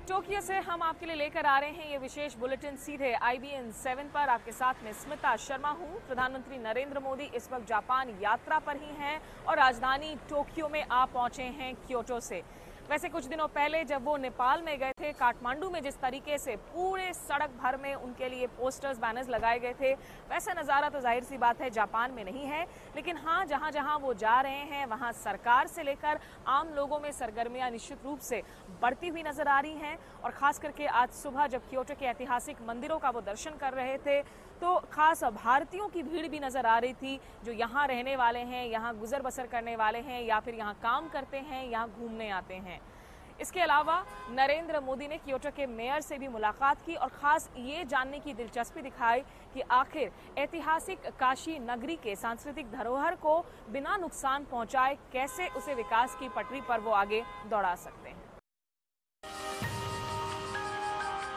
Tokyo से हम आपके लिए लेकर आ रहे हैं ये विशेष बुलेटिन सीधे IBN 7 पर। आपके साथ में स्मिता शर्मा हूं। प्रधानमंत्री नरेंद्र मोदी इस वक्त जापान यात्रा पर ही हैं और राजधानी टोक्यो में आ पहुंचे हैं क्योटो से। वैसे कुछ दिनों पहले जब वो नेपाल में गए थे, काठमांडू में जिस तरीके से पूरे सड़क भर में उनके लिए पोस्टर्स बैनर्स लगाए गए थे, वैसा नज़ारा तो जाहिर सी बात है जापान में नहीं है। लेकिन हाँ, जहाँ जहाँ वो जा रहे हैं वहाँ सरकार से लेकर आम लोगों में सरगर्मियाँ निश्चित रूप से बढ़ती हुई नजर आ रही हैं। और खास करके आज सुबह जब क्योटो के ऐतिहासिक मंदिरों का वो दर्शन कर रहे थे तो खास भारतीयों की भीड़ भी नजर आ रही थी, जो यहाँ रहने वाले हैं, यहाँ गुजर बसर करने वाले हैं या फिर यहाँ काम करते हैं, यहाँ घूमने आते हैं। इसके अलावा नरेंद्र मोदी ने क्योटो के मेयर से भी मुलाकात की और खास ये जानने की दिलचस्पी दिखाई कि आखिर ऐतिहासिक काशी नगरी के सांस्कृतिक धरोहर को बिना नुकसान पहुंचाए कैसे उसे विकास की पटरी पर वो आगे दौड़ा सकते हैं।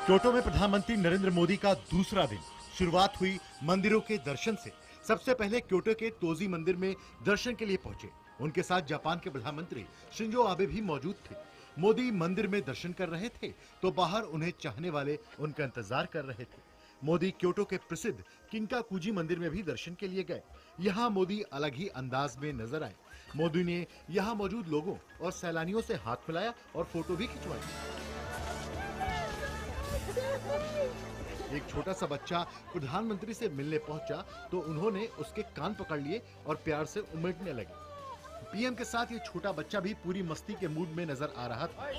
क्योटो में प्रधानमंत्री नरेंद्र मोदी का दूसरा दिन। शुरुआत हुई मंदिरों के दर्शन से। सबसे पहले क्योटो के तोजी मंदिर में दर्शन के लिए पहुंचे। उनके साथ जापान के प्रधानमंत्री शिंजो आबे भी मौजूद थे। मोदी मंदिर में दर्शन कर रहे थे तो बाहर उन्हें चाहने वाले उनका इंतजार कर रहे थे। मोदी क्योटो के प्रसिद्ध किंकाकुजी मंदिर में भी दर्शन के लिए गए। यहाँ मोदी अलग ही अंदाज में नजर आए। मोदी ने यहाँ मौजूद लोगों और सैलानियों से हाथ मिलाया और फोटो भी खिंचवाई। एक छोटा सा बच्चा प्रधानमंत्री से मिलने पहुंचा तो उन्होंने उसके कान पकड़ लिए और प्यार से उमड़ने लगे। पीएम के साथ ये छोटा बच्चा भी पूरी मस्ती के मूड में नजर आ रहा था।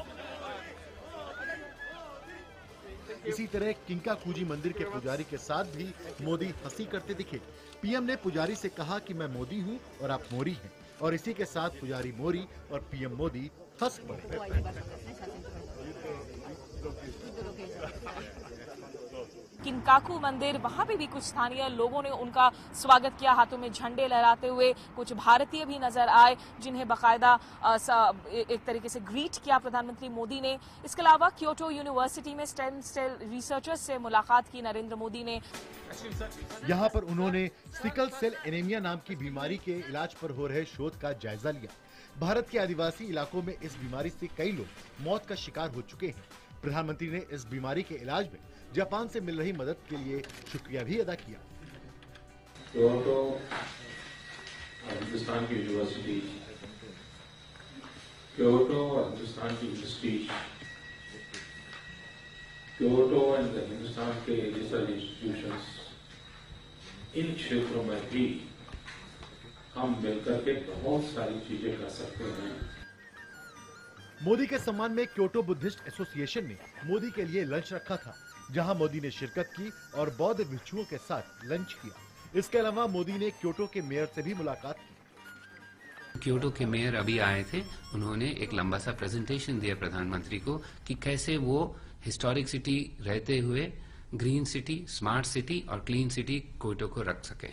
इसी तरह किंकाकुजी मंदिर के पुजारी के साथ भी मोदी हंसी करते दिखे। पीएम ने पुजारी से कहा कि मैं मोदी हूं और आप मोरी हैं, और इसी के साथ पुजारी मोरी और पीएम मोदी हंस पड़े। किंकाकू मंदिर, वहां पे भी कुछ स्थानीय लोगों ने उनका स्वागत किया, हाथों में झंडे लहराते हुए। कुछ भारतीय भी नजर आए जिन्हें बाकायदा एक तरीके से ग्रीट किया प्रधानमंत्री मोदी ने। इसके अलावा क्योटो यूनिवर्सिटी में स्टेम सेल रिसर्चर्स से मुलाकात की नरेंद्र मोदी ने। यहाँ पर उन्होंने सिकल सेल एनीमिया नाम की बीमारी के इलाज पर हो रहे शोध का जायजा लिया। भारत के आदिवासी इलाकों में इस बीमारी से कई लोग मौत का शिकार हो चुके हैं। प्रधानमंत्री ने इस बीमारी के इलाज में जापान से मिल रही मदद के लिए शुक्रिया भी अदा किया। क्योटो हिंदुस्तान की यूनिवर्सिटी, क्योटो हिंदुस्तान की इंडस्ट्रीज, क्योटो एंड हिंदुस्तान के रिसर्च इंस्टीट्यूशंस, इन क्षेत्रों में भी हम मिलकर के बहुत सारी चीजें कर सकते हैं। मोदी के सम्मान में क्योटो बुद्धिस्ट एसोसिएशन ने मोदी के लिए लंच रखा था, जहां मोदी ने शिरकत की और बौद्ध भिक्षुओं के साथ लंच किया। इसके अलावा मोदी ने क्योटो के मेयर से भी मुलाकात की। क्योटो के मेयर अभी आए थे, उन्होंने एक लंबा सा प्रेजेंटेशन दिया प्रधानमंत्री को कि कैसे वो हिस्टोरिक सिटी रहते हुए ग्रीन सिटी, स्मार्ट सिटी और क्लीन सिटी क्योटो को रख सके।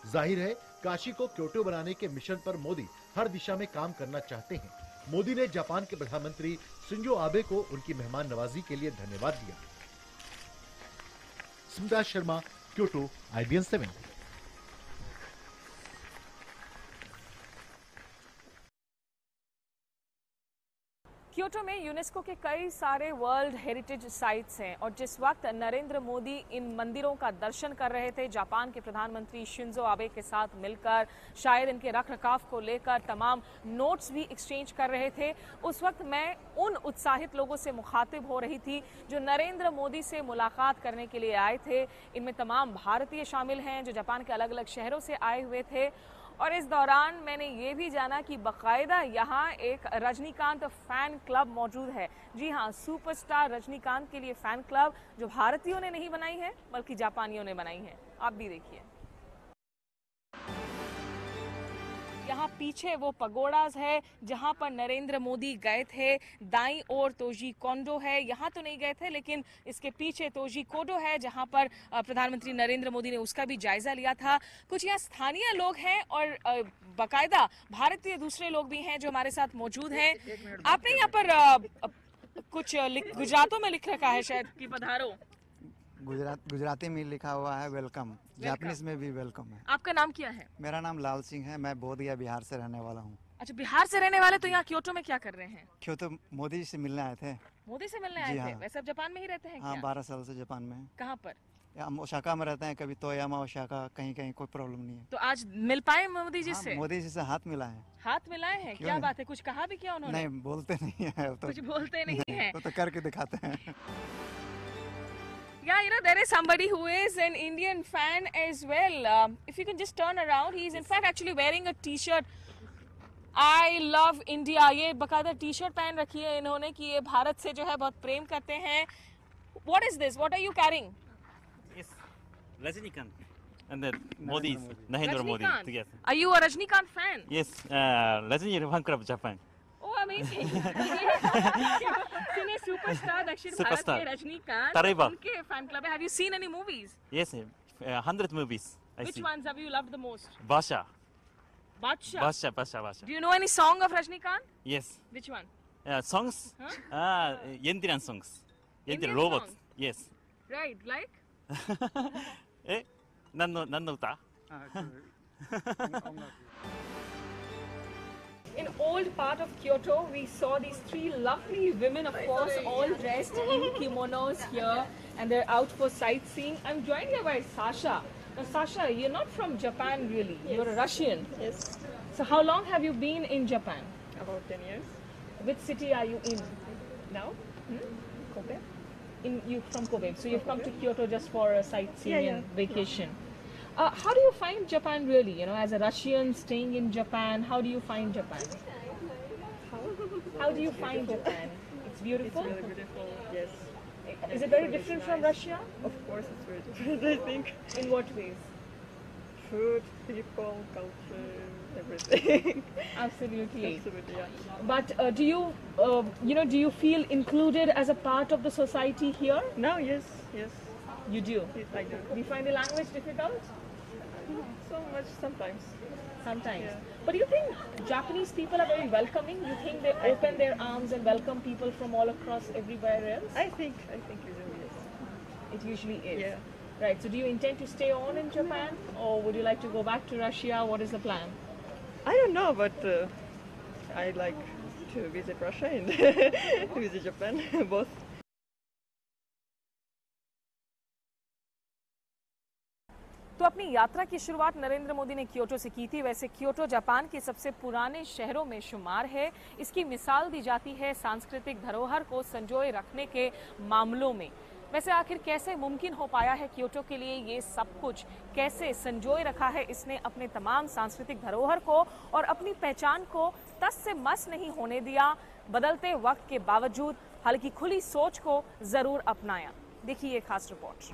जाहिर है काशी को क्योटो बनाने के मिशन पर मोदी हर दिशा में काम करना चाहते हैं। मोदी ने जापान के प्रधानमंत्री शिंजो आबे को उनकी मेहमान नवाजी के लिए धन्यवाद दिया। Smita Sharma, Kyoto, IBN 7। Kyoto में यूनेस्को के कई सारे वर्ल्ड हेरिटेज साइट्स हैं और जिस वक्त नरेंद्र मोदी इन मंदिरों का दर्शन कर रहे थे, जापान के प्रधानमंत्री शिंजो आबे के साथ मिलकर शायद इनके रखरखाव को लेकर तमाम नोट्स भी एक्सचेंज कर रहे थे, उस वक्त मैं उन उत्साहित लोगों से मुखातिब हो रही थी जो नरेंद्र मोदी से मुलाकात करने के लिए आए थे। इनमें तमाम भारतीय शामिल हैं जो जापान के अलग अलग शहरों से आए हुए थे। और इस दौरान मैंने ये भी जाना कि बाकायदा यहाँ एक रजनीकांत फैन क्लब मौजूद है। जी हाँ, सुपरस्टार रजनीकांत के लिए फैन क्लब जो भारतीयों ने नहीं बनाई है बल्कि जापानियों ने बनाई है। आप भी देखिए। यहाँ पीछे वो पगोड़ाज है जहाँ पर नरेंद्र मोदी गए थे। दाईं ओर तोजी कोंडो है, यहाँ तो नहीं गए थे लेकिन इसके पीछे तोजी कोडो है जहाँ पर प्रधानमंत्री नरेंद्र मोदी ने उसका भी जायजा लिया था। कुछ यहाँ स्थानीय लोग हैं और बाकायदा भारतीय दूसरे लोग भी हैं जो हमारे साथ मौजूद हैं। आपने यहाँ पर कुछ गुजरातों में लिख रखा है शायद कि पधारो। गुजराती में लिखा हुआ है वेलकम, जापानीज में भी वेलकम है। आपका नाम क्या है? मेरा नाम लाल सिंह है, मैं बोधगया बिहार से रहने वाला हूँ। अच्छा, बिहार से रहने वाले तो यहाँ क्योटो में क्या कर रहे हैं? क्योटो मोदी जी से मिलने आए थे। मोदी से मिलने आए थे? वैसे आप जापान में ही रहते हैं हाँ, क्या? 12 साल से जापान में। कहाँ पर? हम ओसाका में रहते हैं, कभी तोयामा ओसाका, कहीं कहीं कोई प्रॉब्लम नहीं है। तो आज मिल पाए मोदी जी से? मोदी जी से हाथ मिला है। हाथ मिलाए हैं? क्या बात है, कुछ कहा भी क्या उन्होंने? नहीं, बोलते नहीं है तो, कुछ बोलते नहीं है तो करके दिखाते हैं। Yeah, you know, there is somebody who is an Indian fan as well. If you can just turn around, he is in fact actually wearing a T-shirt. I love India. ये बकायदा T-shirt पहन रखी है इन्होंने कि ये भारत से जो है बहुत प्रेम करते हैं. What is this? What are you carrying? Yes, Rajinikanth. And then Modi, Narendra Modi. Yes. Are you a Rajnikant fan? Yes, Rajini fan club Japan. Oh, amazing. Cine superstar दक्षिण भारत Superstar. के रजनीकांत Taraiba. उनके fan club है. Have you seen any movies? Yes, 100 movies. I Which see. ones have you loved the most? Basha. Badshah. Basha. Do you know any song of Rajnikant? Yes. Which one? Songs? Huh? Yendiran songs. Indian robots. songs? Yes. Right, like? 何の歌? In old part of Kyoto, we saw these three lovely women, of course, all dressed in kimonos here, and they're out for sightseeing. I'm joined here by Sasha. Now, Sasha, you're not from Japan, really. Yes. You're a Russian. Yes, So, how long have you been in Japan? about 10 years Which city are you in? now. Kobe. You from Kobe. So, you've come to Kyoto just for a sightseeing Yeah. and vacation. How do you find Japan, really? You know, as a Russian staying in Japan, how do you find Japan? How do you find Japan? It's beautiful. It's really beautiful. Yes, Is it very different from nice. Russia? Of course it's very different. I think In what ways? food, people, culture, everything. Absolutely. Absolutely, yeah. But do you, do you feel included as a part of the society here? Now, yes, You do. yes, I do. Do you find the language difficult? So much sometimes. Sometimes. Yeah. But do you think Japanese people are very welcoming? You think they open their arms and welcome people from all across everywhere else? I think usually yes. It usually is. Yeah. Right. So do you intend to stay on in Japan, or would you like to go back to Russia? What is the plan? I don't know, but I like to visit Russia and visit Japan, both. तो अपनी यात्रा की शुरुआत नरेंद्र मोदी ने Kyoto से की थी। वैसे क्योटो जापान के सबसे पुराने शहरों में शुमार है। इसकी मिसाल दी जाती है सांस्कृतिक धरोहर को संजोए रखने के मामलों में। वैसे आखिर कैसे मुमकिन हो पाया है क्योटो के लिए ये सब कुछ, कैसे संजोए रखा है इसने अपने तमाम सांस्कृतिक धरोहर को और अपनी पहचान को तस से मस नहीं होने दिया। बदलते वक्त के बावजूद हल्की खुली सोच को जरूर अपनाया। देखिए ये खास रिपोर्ट।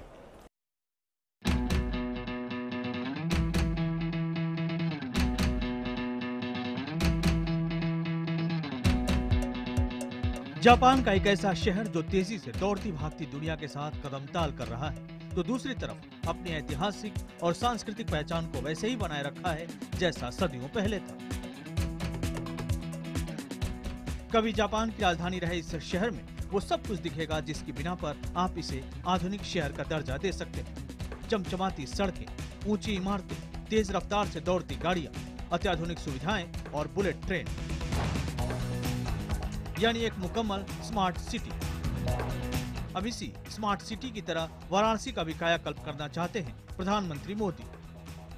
जापान का एक ऐसा शहर जो तेजी से दौड़ती भागती दुनिया के साथ कदम ताल कर रहा है, तो दूसरी तरफ अपनी ऐतिहासिक और सांस्कृतिक पहचान को वैसे ही बनाए रखा है जैसा सदियों पहले था। कभी जापान की राजधानी रहे इस शहर में वो सब कुछ दिखेगा जिसकी बिना पर आप इसे आधुनिक शहर का दर्जा दे सकते हैं। चमचमाती सड़कें, ऊंची इमारतें, तेज रफ्तार से दौड़ती गाड़ियां, अत्याधुनिक सुविधाएं और बुलेट ट्रेन, यानी एक मुकम्मल स्मार्ट सिटी। अब इसी स्मार्ट सिटी की तरह वाराणसी का भी कायाकल्प करना चाहते हैं प्रधानमंत्री मोदी।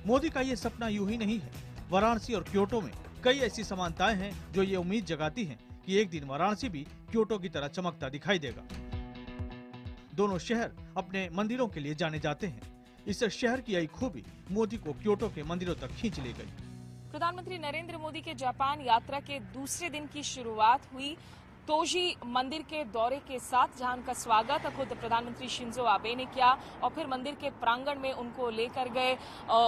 मोदी का ये सपना यूं ही नहीं है। वाराणसी और क्योटो में कई ऐसी समानताएं हैं जो ये उम्मीद जगाती हैं कि एक दिन वाराणसी भी क्योटो की तरह चमकता दिखाई देगा। दोनों शहर अपने मंदिरों के लिए जाने जाते हैं। इस शहर की यही खूबी मोदी को क्योटो के मंदिरों तक खींच ले गई। प्रधानमंत्री नरेंद्र मोदी के जापान यात्रा के दूसरे दिन की शुरुआत हुई तोजी मंदिर के दौरे के साथ, जहां उनका स्वागत खुद प्रधानमंत्री शिंजो आबे ने किया और फिर मंदिर के प्रांगण में उनको लेकर गए,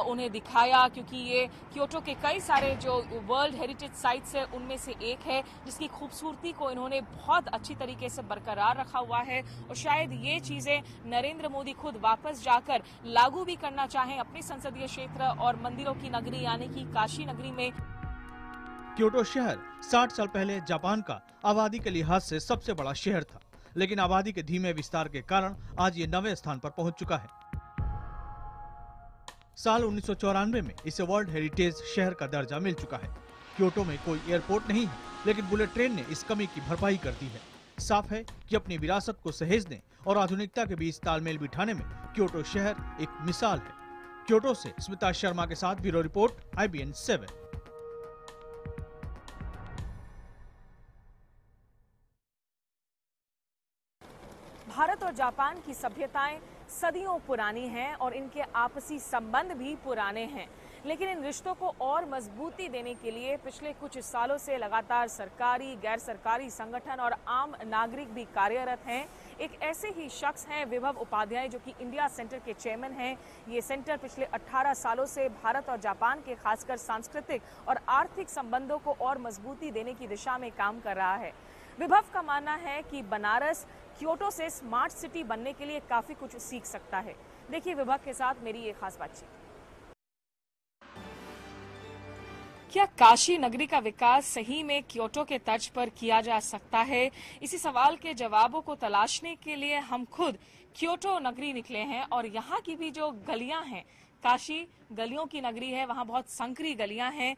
उन्हें दिखाया, क्योंकि ये क्योटो के कई सारे जो वर्ल्ड हेरिटेज साइट्स है उनमें से एक है, जिसकी खूबसूरती को इन्होंने बहुत अच्छी तरीके से बरकरार रखा हुआ है और शायद ये चीजें नरेंद्र मोदी खुद वापस जाकर लागू भी करना चाहें अपने संसदीय क्षेत्र और मंदिरों की नगरी यानी कि काशी नगरी में। क्योटो शहर 60 साल पहले जापान का आबादी के लिहाज से सबसे बड़ा शहर था, लेकिन आबादी के धीमे विस्तार के कारण आज ये 9वें स्थान पर पहुंच चुका है। साल 1994 में इसे वर्ल्ड हेरिटेज शहर का दर्जा मिल चुका है। क्योटो में कोई एयरपोर्ट नहीं है, लेकिन बुलेट ट्रेन ने इस कमी की भरपाई कर दी है। साफ है कि अपनी विरासत को सहेजने और आधुनिकता के बीच तालमेल बिठाने में क्योटो शहर एक मिसाल है। क्योटो से स्मिता शर्मा के साथ ब्यूरो रिपोर्ट, IBN 7। भारत और जापान की सभ्यताएं सदियों पुरानी हैं और इनके आपसी संबंध भी पुराने हैं, लेकिन इन रिश्तों को और मजबूती देने के लिए पिछले कुछ सालों से लगातार सरकारी, गैर सरकारी संगठन और आम नागरिक भी कार्यरत हैं। एक ऐसे ही शख्स हैं विभव उपाध्याय, जो कि इंडिया सेंटर के चेयरमैन हैं। ये सेंटर पिछले 18 सालों से भारत और जापान के खासकर सांस्कृतिक और आर्थिक संबंधों को और मजबूती देने की दिशा में काम कर रहा है। विभव का मानना है कि बनारस क्योटो से स्मार्ट सिटी बनने के लिए काफी कुछ सीख सकता है। देखिए विभव के साथ मेरी ये खास बातचीत। क्या काशी नगरी का विकास सही में क्योटो के तर्ज पर किया जा सकता है? इसी सवाल के जवाबों को तलाशने के लिए हम खुद क्योटो नगरी निकले हैं और यहाँ की भी जो गलियां हैं, काशी गलियों की नगरी है, वहाँ बहुत संकरी गलियां हैं,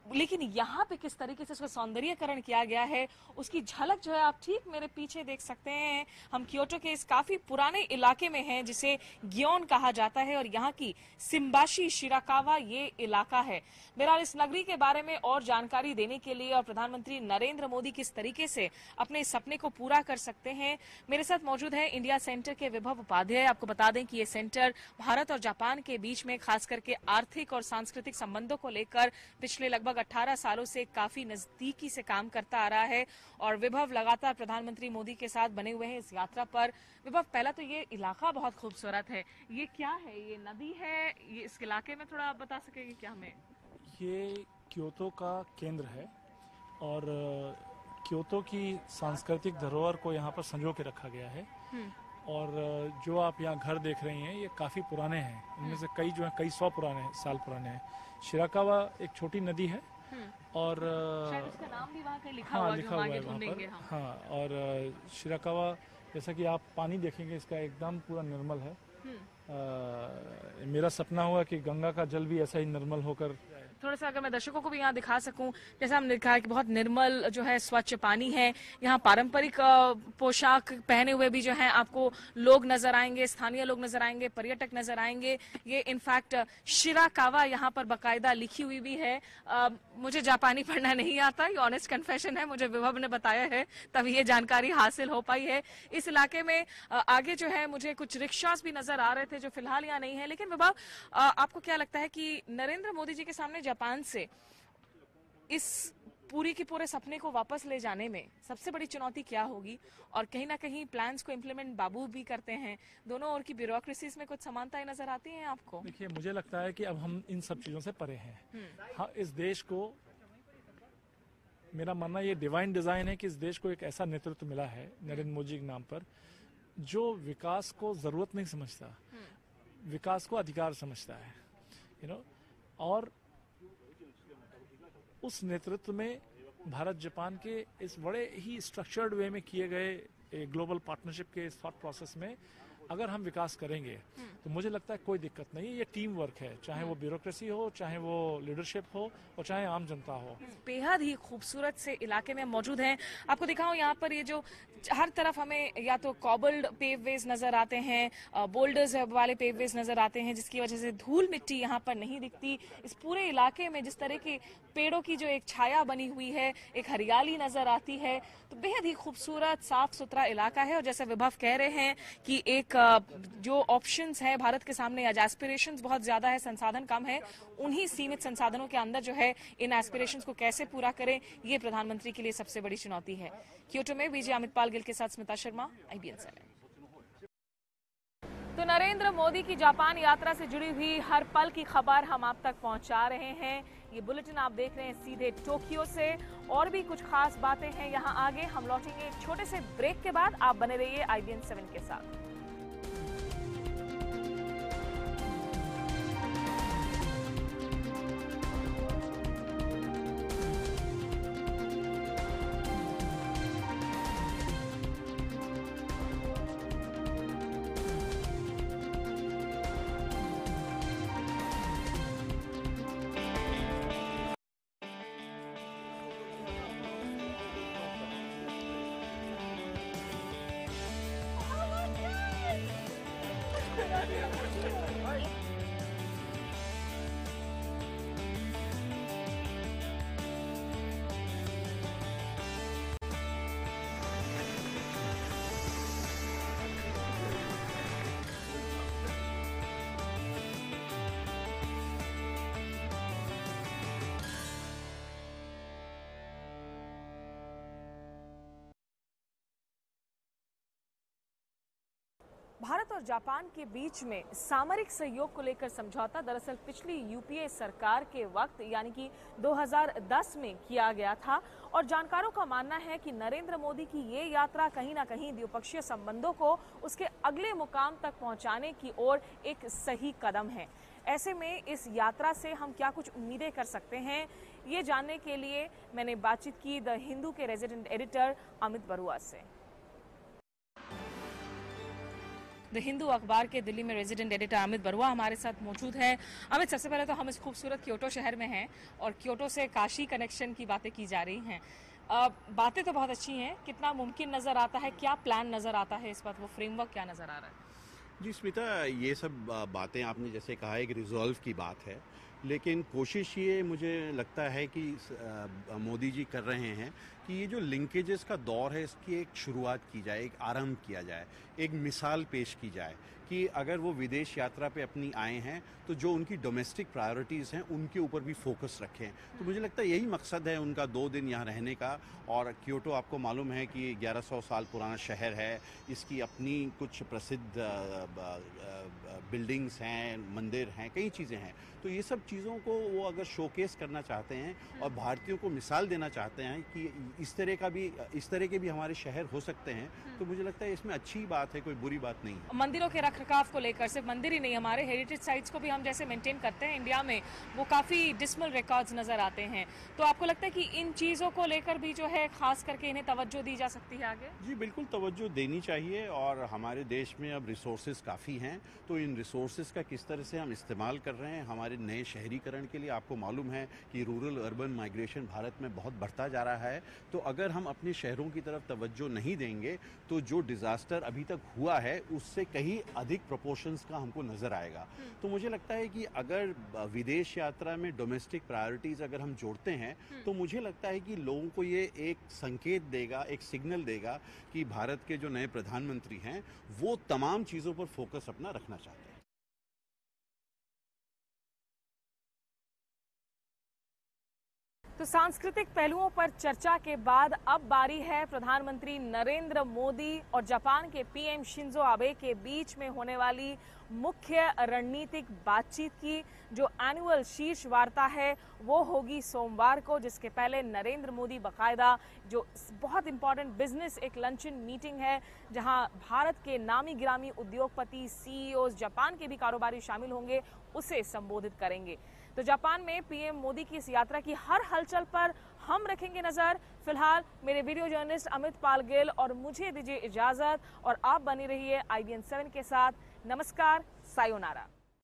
लेकिन यहाँ पे किस तरीके से उसका सौंदर्यीकरण किया गया है उसकी झलक जो है आप ठीक मेरे पीछे देख सकते हैं। हम क्योटो के इस काफी पुराने इलाके में हैं जिसे गियोन कहा जाता है और यहाँ की सिम्बाशी शिराकावा ये इलाका है। बहरहाल इस नगरी के बारे में और जानकारी देने के लिए और प्रधानमंत्री नरेंद्र मोदी किस तरीके से अपने सपने को पूरा कर सकते हैं, मेरे साथ मौजूद है इंडिया सेंटर के विभव उपाध्याय। आपको बता दें कि ये सेंटर भारत और जापान के बीच में खास करके आर्थिक और सांस्कृतिक संबंधों को लेकर पिछले लगभग 18 सालों से काफी नजदीकी से काम करता आ रहा है और विभव लगातार प्रधानमंत्री मोदी के साथ बने हुए हैं इस यात्रा पर। विभव, पहला तो ये इलाका बहुत खूबसूरत है, ये क्या है? ये नदी है, ये इस इलाके में थोड़ा आप बता सकेंगे क्या हमें? ये क्योतो का केंद्र है और क्योतो की सांस्कृतिक धरोहर को यहाँ पर संजो के रखा गया है और जो आप यहाँ घर देख रही हैं ये काफी पुराने हैं, इनमें से कई जो है कई सौ साल पुराने हैं। शिराकावा एक छोटी नदी है और शायद उसका नाम भी वहाँ कहीं लिखा हुआ है वहाँ पर। हाँ, और शिराकावा जैसा कि आप पानी देखेंगे इसका एकदम पूरा निर्मल है। मेरा सपना हुआ कि गंगा का जल भी ऐसा ही निर्मल होकर, थोड़ा सा अगर मैं दर्शकों को भी यहाँ दिखा सकूं, जैसा हमने देखा है कि बहुत निर्मल जो है स्वच्छ पानी है। यहाँ पारंपरिक पोशाक पहने हुए भी जो है आपको लोग नजर आएंगे, स्थानीय लोग नजर आएंगे, पर्यटक नजर आएंगे। ये इनफैक्ट शिराकावा यहाँ पर बाकायदा लिखी हुई भी है। मुझे जापानी पढ़ना नहीं आता, ये ऑनेस्ट कन्फेशन है, मुझे विभव ने बताया है तभी ये जानकारी हासिल हो पाई है। इस इलाके में आगे जो है मुझे कुछ रिक्शास भी नजर आ रहे थे जो फिलहाल यहाँ नहीं है। लेकिन विभव, आपको क्या लगता है कि नरेंद्र मोदी जी के सामने जापान से इस पूरी के पूरे सपने को वापस ले जाने में सबसे बड़ी चुनौती क्या होगी? और कहीं ना कहीं प्लान्स को इम्प्लीमेंट बाबू भी करते हैं, दोनों ओर की ब्यूरोक्रेसीज में कुछ समानताएं नजर आती हैं आपको? देखिए, मुझे लगता है कि अब हम इन सब चीजों से परे हैं। हाँ, इस देश को, मेरा मानना ये डिवाइन डिजाइन है कि इस देश को एक ऐसा नेतृत्व मिला है नरेंद्र मोदी के नाम पर जो विकास को जरूरत नहीं समझता, विकास को अधिकार समझता है, और उस नेतृत्व में भारत जापान के इस बड़े ही स्ट्रक्चर्ड वे में किए गए ग्लोबल पार्टनरशिप के इस थॉट प्रोसेस में अगर हम विकास करेंगे तो मुझे लगता है कोई दिक्कत नहीं है। ये टीम वर्क है, चाहे वो ब्यूरोक्रेसी हो, चाहे वो लीडरशिप हो और चाहे आम जनता हो। बेहद ही खूबसूरत से इलाके में मौजूद हैं। आपको दिखाऊं यहाँ पर ये जो हर तरफ हमें या तो कॉबल्ड पेववेज नजर आते हैं, बोल्डर्स वाले पेववेज नजर आते हैं, जिसकी वजह से धूल मिट्टी यहाँ पर नहीं दिखती। इस पूरे इलाके में जिस तरह के पेड़ों की जो एक छाया बनी हुई है, एक हरियाली नजर आती है, तो बेहद ही खूबसूरत साफ सुथरा इलाका है। और जैसे विभव कह रहे हैं कि एक जो ऑप्शंस हैं भारत के सामने, आज एस्पिरेशंस बहुत ज्यादा है, संसाधन कम है, उन्हीं सीमित संसाधनों के अंदर जो है इन एस्पिरेशंस को कैसे पूरा करें, ये प्रधानमंत्री के लिए सबसे बड़ी चुनौती है। क्योटो में विजय अमित पाल गिल के साथ स्मिता शर्मा, IBN 7। तो नरेंद्र मोदी की जापान यात्रा से जुड़ी हुई हर पल की खबर हम आप तक पहुंचा रहे हैं। ये बुलेटिन आप देख रहे हैं सीधे टोक्यो से। और भी कुछ खास बातें हैं यहाँ आगे। हम लौटेंगे एक छोटे से ब्रेक के बाद। आप बने रहिए IBN 7 के साथ। भारत और जापान के बीच में सामरिक सहयोग को लेकर समझौता दरअसल पिछली यूपीए सरकार के वक्त यानी कि 2010 में किया गया था और जानकारों का मानना है कि नरेंद्र मोदी की ये यात्रा कहीं ना कहीं द्विपक्षीय संबंधों को उसके अगले मुकाम तक पहुंचाने की ओर एक सही कदम है। ऐसे में इस यात्रा से हम क्या कुछ उम्मीदें कर सकते हैं, ये जानने के लिए मैंने बातचीत की द हिंदू के रेजिडेंट एडिटर अमित बरुआ से। द हिंदू अखबार के दिल्ली में रेजिडेंट एडिटर अमित बरुआ हमारे साथ मौजूद है। अमित, सबसे पहले तो हम इस खूबसूरत क्योटो शहर में हैं और क्योटो से काशी कनेक्शन की बातें की जा रही हैं। बातें तो बहुत अच्छी हैं, कितना मुमकिन नज़र आता है, क्या प्लान नज़र आता है इस वक्त, वो फ्रेमवर्क क्या नज़र आ रहा है? जी स्मिता, ये सब बातें आपने जैसे कहा एक रिजॉल्व की बात है, लेकिन कोशिश ये मुझे लगता है कि मोदी जी कर रहे हैं कि ये जो लिंकेजेस का दौर है इसकी एक शुरुआत की जाए, एक आरंभ किया जाए, एक मिसाल पेश की जाए कि अगर वो विदेश यात्रा पे अपनी आए हैं तो जो उनकी डोमेस्टिक प्रायोरिटीज़ हैं उनके ऊपर भी फोकस रखें। तो मुझे लगता है यही मकसद है उनका 2 दिन यहाँ रहने का। और क्योटो आपको मालूम है कि 1100 साल पुराना शहर है, इसकी अपनी कुछ प्रसिद्ध बिल्डिंग्स हैं, मंदिर हैं, कई चीज़ें हैं। तो ये सब चीज़ों को वो अगर शोकेस करना चाहते हैं और भारतीयों को मिसाल देना चाहते हैं कि इस तरह के भी हमारे शहर हो सकते हैं, तो मुझे लगता है इसमें अच्छी बात है, कोई बुरी बात नहीं है। मंदिरों के रखरखाव को लेकर, सिर्फ मंदिर ही नहीं, हमारे हेरिटेज साइट्स को भी हम जैसे मेंटेन करते हैं इंडिया में, वो काफ़ी डिस्मल रिकॉर्ड्स नज़र आते हैं। तो आपको लगता है कि इन चीज़ों को लेकर भी जो है खास करके इन्हें तवज्जो दी जा सकती है आगे? जी बिल्कुल, तवज्जो देनी चाहिए। और हमारे देश में अब रिसोर्सेज काफ़ी हैं, तो इन रिसोर्सेज का किस तरह से हम इस्तेमाल कर रहे हैं हमारे नए शहरीकरण के लिए। आपको मालूम है कि रूरल अर्बन माइग्रेशन भारत में बहुत बढ़ता जा रहा है। तो अगर हम अपने शहरों की तरफ तवज्जो नहीं देंगे तो जो डिज़ास्टर अभी तक हुआ है उससे कहीं अधिक प्रोपोर्शंस का हमको नज़र आएगा। तो मुझे लगता है कि अगर विदेश यात्रा में डोमेस्टिक प्रायोरिटीज़ अगर हम जोड़ते हैं तो मुझे लगता है कि लोगों को ये एक संकेत देगा, एक सिग्नल देगा कि भारत के जो नए प्रधानमंत्री हैं वो तमाम चीज़ों पर फोकस अपना रखना चाहते हैं। तो सांस्कृतिक पहलुओं पर चर्चा के बाद अब बारी है प्रधानमंत्री नरेंद्र मोदी और जापान के PM शिंजो आबे के बीच में होने वाली मुख्य रणनीतिक बातचीत की। जो एनुअल शीर्ष वार्ता है वो होगी सोमवार को, जिसके पहले नरेंद्र मोदी बाकायदा जो बहुत इंपॉर्टेंट बिजनेस एक लंचन मीटिंग है जहां भारत के नामी गिरामी उद्योगपति, CEOs, जापान के भी कारोबारी शामिल होंगे, उसे संबोधित करेंगे। तो जापान में PM मोदी की इस यात्रा की हर हलचल पर हम रखेंगे नजर। फिलहाल मेरे वीडियो जर्नलिस्ट अमित पाल गिल और मुझे दीजिए इजाजत और आप बनी रहिए IBN 7 के साथ। नमस्कार, सायोनारा।